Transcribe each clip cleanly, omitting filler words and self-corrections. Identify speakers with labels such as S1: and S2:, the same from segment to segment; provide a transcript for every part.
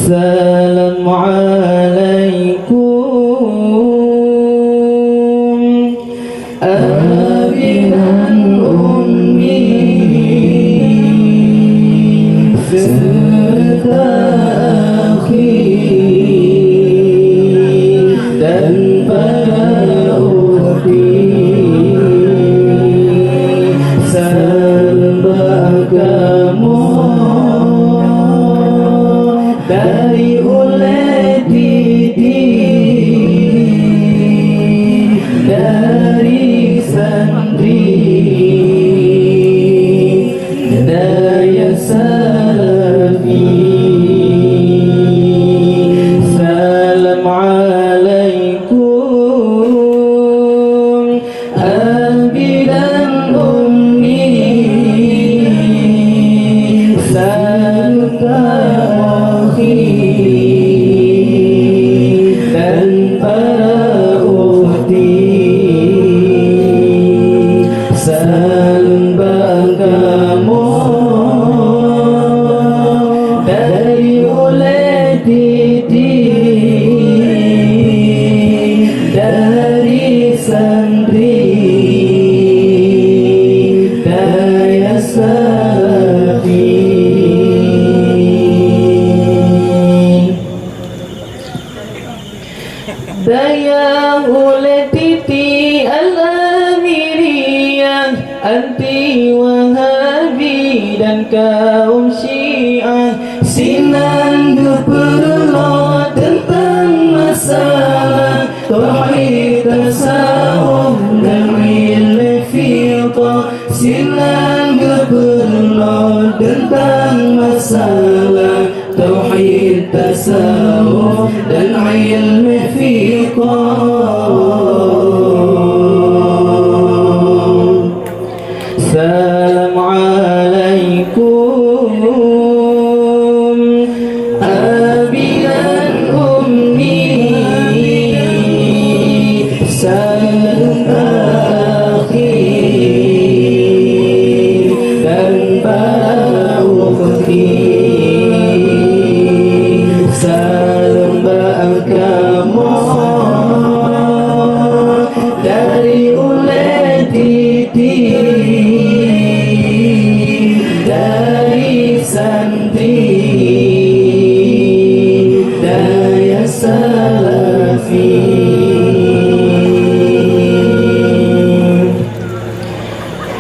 S1: Assalamualaikum abi dan ummi serta akhi dan para ukti, sembah kamu dari oleh didi, dari santri daya salafi. Salam alaikum abi dan ummi serta akhi dan para ukti, sembah kamu dari oleh didi, dari santri daya salafi. Daya oleh titi al-amiriyah, anti wahabi dan kaum syiah, sinan berperlo tentang masalah tauhid tasawuf dan ilmu fiqh. Sinan berperlo tentang masalah tauhid tasawuf dan ilmu fiqh. Assalamualaikum abi dan ummi serta akhi dan para ukti, sembah kamu dari oleh didi, dari santri daya salafi.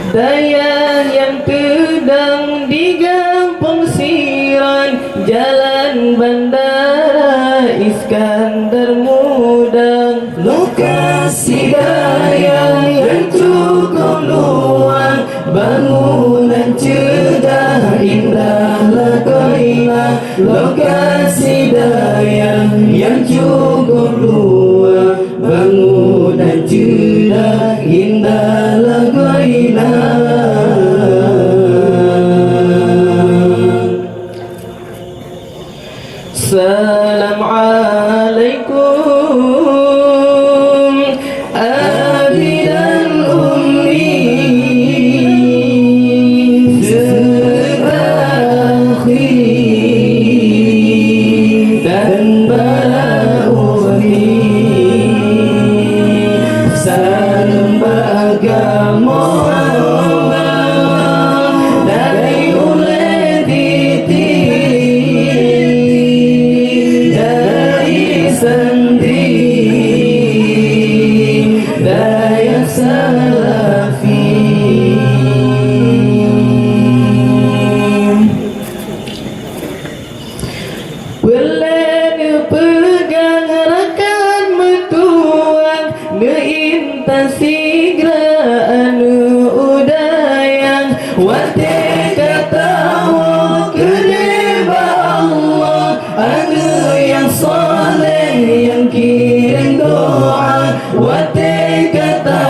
S1: Daya yang sedang digampung siran, jalan bandara Iskandar Muda, lokasi daya yang cukup luas, bangunan cedah indah lakoina. Lokasi daya yang cukup luas, bangunan cedah indah lakoina. Salam alaikum abi dan ummi serta akhi dan para ukti, sembah kamu dari oleh didi, sendiri daya salafi. Boleh pegang rakan metuang ngintasi geraan udayang, wate kata kedeba Allah anu yang soleh yang kirim doa, wate kata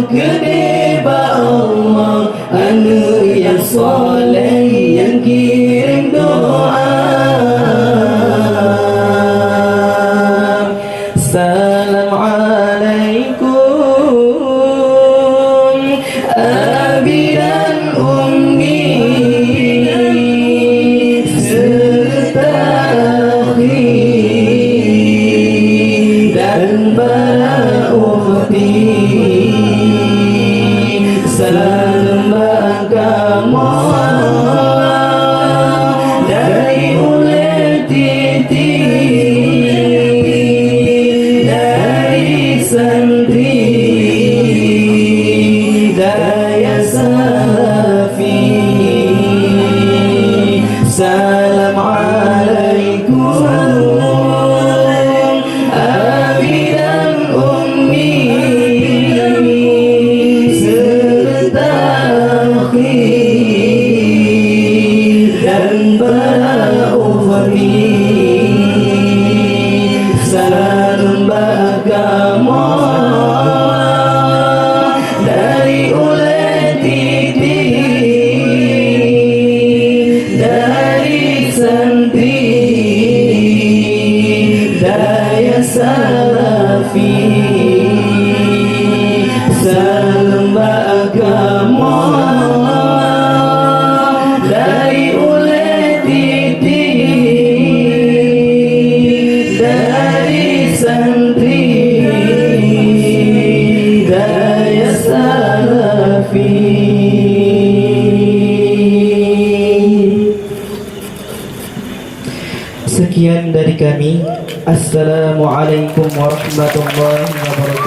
S1: kedeba Allah anu yang soleh yang kirim doa. Salam alaikum abi dan ummi serta dan para ukhti. Salam agama dari ulet titi, dari santri daya salafi. Salam alaikum abi dan ummi serta akhi dan para ukhti. Salam agama dari ulet titi, dari santri daya salafi. Salam agama dari ulet titi, dari santri daya salafi. Sekian dari kami. Assalamualaikum warahmatullahi wabarakatuh.